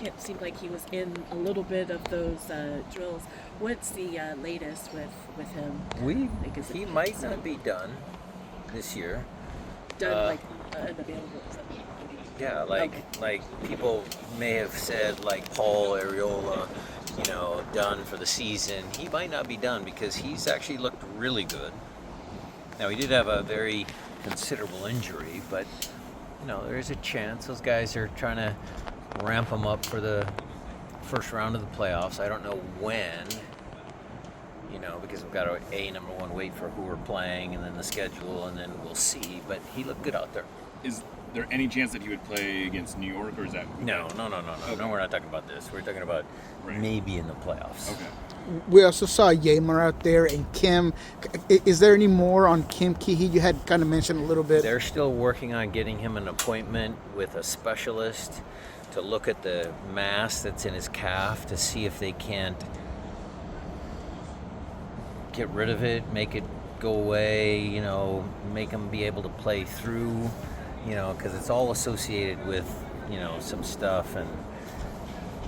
it seemed like he was in a little bit of those drills. What's the latest with him? He might not be done this year. Done unavailable. Yeah, like people may have said, like Paul Areola, done for the season. He might not be done because he's actually looked really good. Now, he did have a very considerable injury, but there is a chance. Those guys are trying to ramp him up for the first round of the playoffs. I don't know when, because we've got to number one, wait for who we're playing, and then the schedule, and then we'll see. But he looked good out there. Is there any chance that he would play against New York, or is that... No. Okay. No, we're not talking about this. We're talking about maybe in the playoffs. Okay. We also saw Yemer out there and Kim. Is there any more on Kim Keehee? You had kind of mentioned a little bit. They're still working on getting him an appointment with a specialist to look at the mass that's in his calf to see if they can't get rid of it, make it go away, make him be able to play through, because it's all associated with, some stuff, and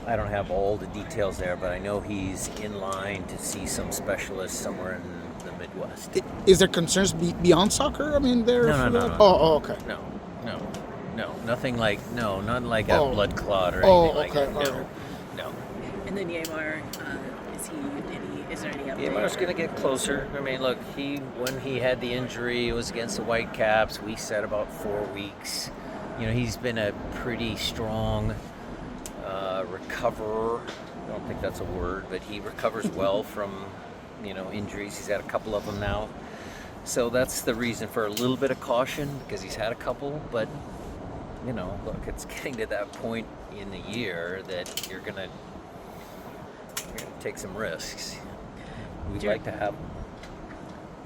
I don't have all the details there, but I know he's in line to see some specialist somewhere in the Midwest. Is there concerns beyond soccer? I mean, there. No. Oh, okay. No. Nothing like, not like a blood clot or anything like that. No. And then Yemer, is there any update? Yemer's going to get closer. I mean, look, when he had the injury, it was against the Whitecaps. We said about 4 weeks. He's been a pretty strong recoverer. I don't think that's a word, but he recovers well from, injuries. He's had a couple of them now. So that's the reason for a little bit of caution, because he's had a couple, but look, it's getting to that point in the year that you're gonna take some risks. We'd like to have them.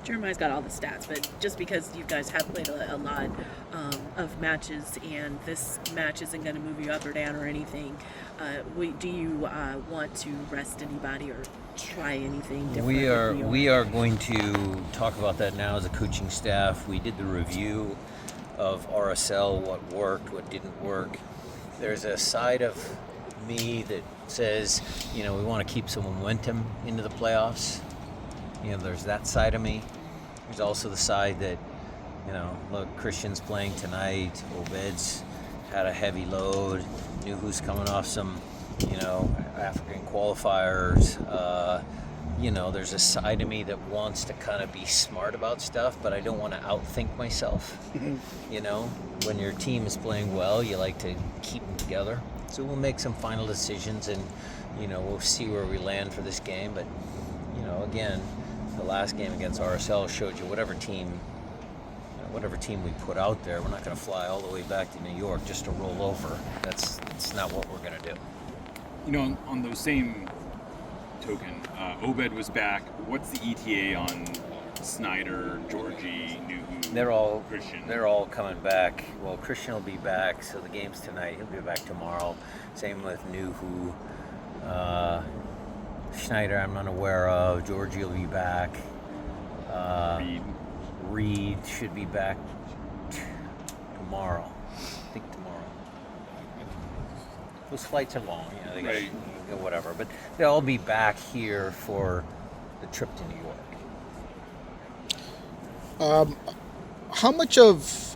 Jeremiah's got all the stats, but just because you guys have played a lot of matches and this match isn't going to move you up or down or anything, do you want to rest anybody or try anything different? We are going to talk about that now as a coaching staff. We did the review of RSL, what worked, what didn't work. There's a side of me that says, we want to keep some momentum into the playoffs. There's that side of me. There's also the side that, look, Christian's playing tonight. Obed's had a heavy load. Nuhu's coming off some, African qualifiers. There's a side of me that wants to kind of be smart about stuff, but I don't want to outthink myself. When your team is playing well, you like to keep them together. So we'll make some final decisions, and, we'll see where we land for this game. But, again, the last game against RSL showed you whatever team we put out there, we're not going to fly all the way back to New York just to roll over. That's not what we're going to do. On those same token, Obed was back. What's the ETA on Snyder, Georgie, Nuhu, Christian? They're all coming back. Well, Christian will be back, so the game's tonight. He'll be back tomorrow. Same with Nuhu. Schneider, I'm unaware of. Georgie will be back. Reed should be back tomorrow. I think tomorrow. Those flights are long, they got whatever. But they'll all be back here for the trip to New York. How much of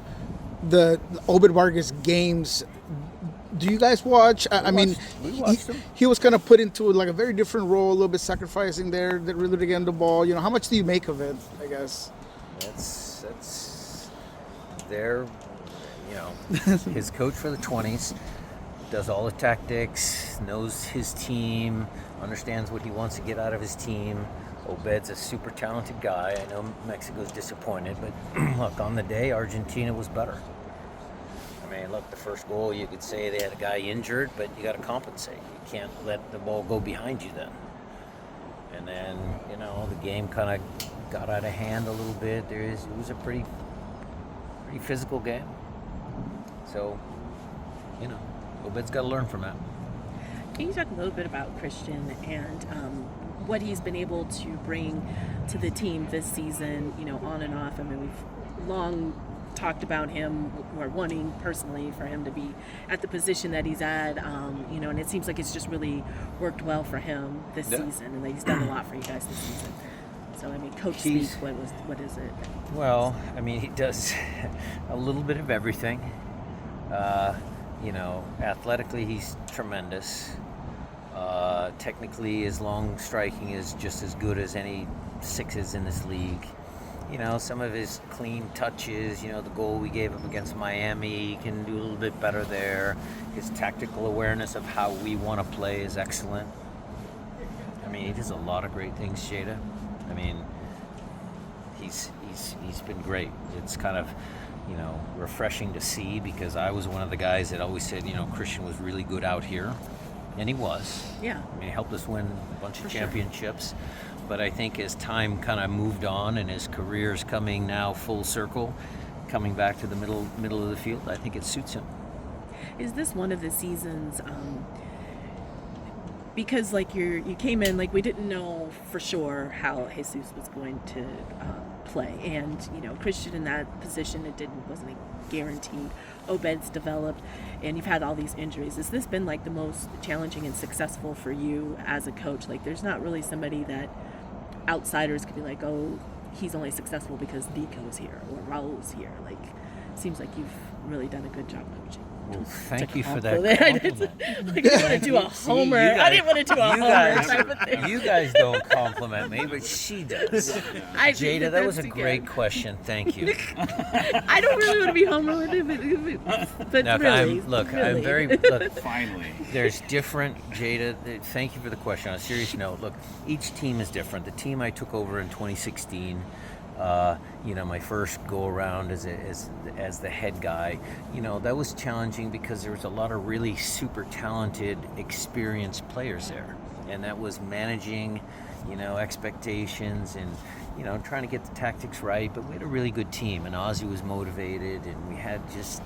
the Obed Vargas games do you guys watch? We watched them. He was kind of put into like a very different role, a little bit sacrificing there, really to get the ball. How much do you make of it, I guess? That's their, his coach for the 20s, does all the tactics, knows his team, understands what he wants to get out of his team. Obed's a super talented guy. I know Mexico's disappointed, but look, on the day, Argentina was better. Look, the first goal, you could say they had a guy injured, but you got to compensate. You can't let the ball go behind you then. And then, the game kind of got out of hand a little bit. It was a pretty physical game. So, Obed's got to learn from that. Can you talk a little bit about Christian and what he's been able to bring to the team this season, on and off? We've long talked about him or wanting personally for him to be at the position that he's at, and it seems like it's just really worked well for him this season, and that he's done a lot for you guys this season. So, coach speak, what is it? Well, he does a little bit of everything. Athletically, he's tremendous. Technically, his long striking is just as good as any sixes in this league. Some of his clean touches, the goal we gave up against Miami, he can do a little bit better there. His tactical awareness of how we want to play is excellent. He does a lot of great things, Jada. He's been great. It's kind of, refreshing to see, because I was one of the guys that always said, Christian was really good out here. And he was. Yeah. He helped us win a bunch of championships. Sure. But I think as time kind of moved on and his career's coming now full circle, coming back to the middle of the field, I think it suits him. Is this one of the seasons, because you came in, we didn't know for sure how Jesus was going to play, and Christian in that position, wasn't a guaranteed. Obed's developed, and you've had all these injuries. Has this been the most challenging and successful for you as a coach? There's not really somebody that outsiders could be oh, he's only successful because Nico's here or Raul's here. Seems like you've really done a good job coaching. Well, thank you for that compliment. I didn't want to do a homer. I didn't want to do a homer type of thing. You guys don't compliment me, but she does. Jada, that was a great question. Thank you. I don't really want to be homer with it, but no, really. I'm very... Look, finally. There's different... Jada, thank you for the question. On a serious note, look, each team is different. The team I took over in 2016... my first go around as the head guy, that was challenging because there was a lot of really super talented, experienced players there, and that was managing, expectations and trying to get the tactics right. But we had a really good team, and Ozzy was motivated, and we had just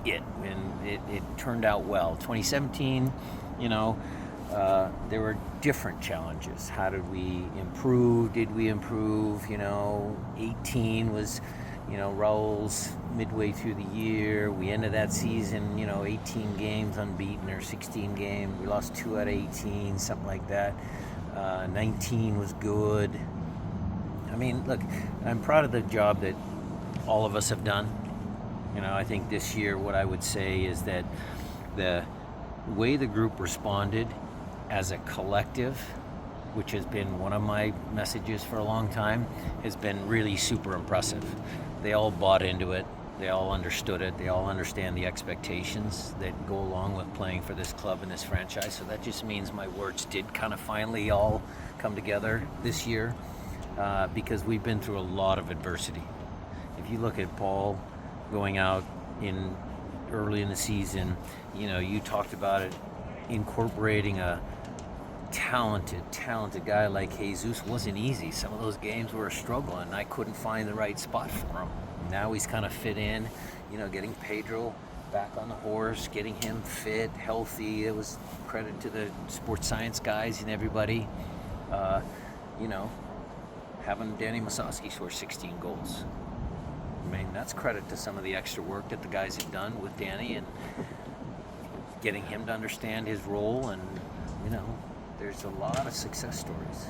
and it turned out well. 2017, there were different challenges. How did we improve? Did we improve? 18 was, Raul's midway through the year. We ended that season, 18 games unbeaten, or 16 games. We lost 2 out of 18, something like that. 19 was good. Look, I'm proud of the job that all of us have done. I think this year what I would say is that the way the group responded as a collective, which has been one of my messages for a long time, has been really super impressive. They all bought into it. They all understood it. They all understand the expectations that go along with playing for this club and this franchise. So that just means my words did kind of finally all come together this year, because we've been through a lot of adversity. If you look at Paul going out early in the season, you talked about it, incorporating a talented guy like Jesus wasn't easy. Some of those games were a struggle, and I couldn't find the right spot for him. Now he's kind of fit in, getting Pedro back on the horse, getting him fit, healthy. It was credit to the sports science guys and everybody. Having Danny Masowski score 16 goals. That's credit to some of the extra work that the guys have done with Danny and getting him to understand his role. And, there's a lot of success stories,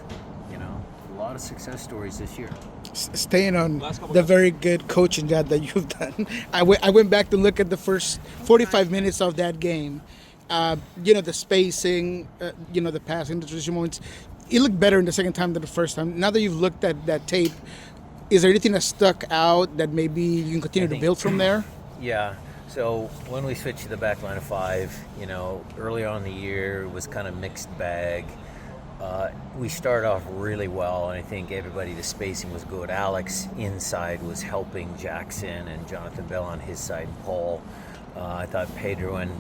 a lot of success stories this year. Staying on the very good coaching job that you've done, I went back to look at the first 45 minutes of that game. The spacing, the passing, the transition moments. It looked better in the second time than the first time. Now that you've looked at that tape, is there anything that stuck out that maybe you can continue to build from there? Yeah. So when we switched to the back line of 5, early on in the year, it was kind of mixed bag. We started off really well, and I think the spacing was good. Alex inside was helping Jackson, and Jonathan Bell on his side, and Paul. I thought Pedro and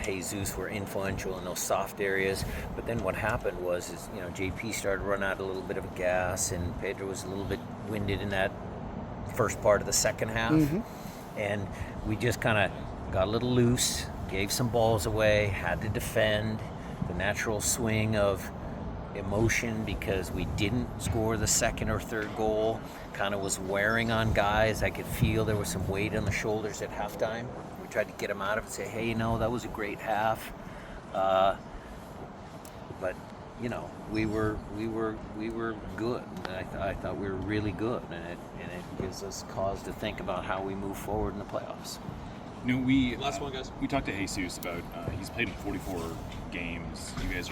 Jesus were influential in those soft areas. But then what happened was JP started to run out a little bit of gas, and Pedro was a little bit winded in that first part of the second half. Mm-hmm. And we just kind of got a little loose, gave some balls away, had to defend. The natural swing of emotion because we didn't score the second or third goal. Kind of was wearing on guys. I could feel there was some weight on the shoulders at halftime. We tried to get them out of it, say, hey, no, that was a great half. But you know, we were good. I thought we were really good, and it gives us cause to think about how we move forward in the playoffs. You know, last one, guys. We talked to Jesus about he's played in 44 games. You guys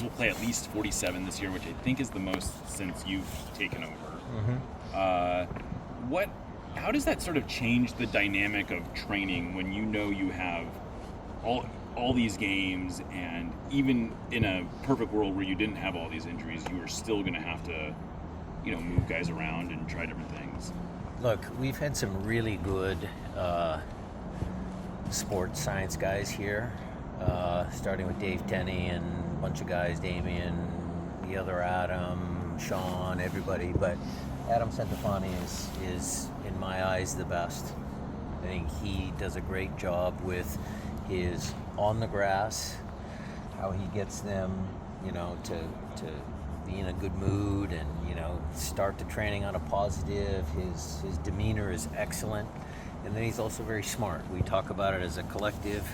will play at least 47 this year, which I think is the most since you've taken over. How does that sort of change the dynamic of training when you know you have all these games, and even in a perfect world where you didn't have all these injuries, you were still going to have to, you know, move guys around and try different things? Look, we've had some really good sports science guys here, starting with Dave Tenney and a bunch of guys, Damien, the other Adam, Sean, everybody. But Adam Centofanti is, in my eyes, the best. I think he does a great job with his on the grass, how he gets them, you know, to be in a good mood and, you know, start the training on a positive. His demeanor is excellent. And then he's also very smart. We talk about it as a collective.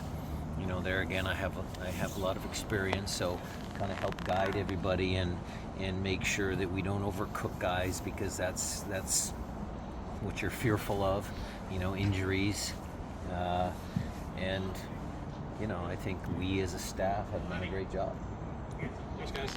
You know, there again, I have a lot of experience, so kind of help guide everybody and make sure that we don't overcook guys, because that's what you're fearful of, you know, injuries. And, you know, I think we as a staff have done a great job. Thanks, guys.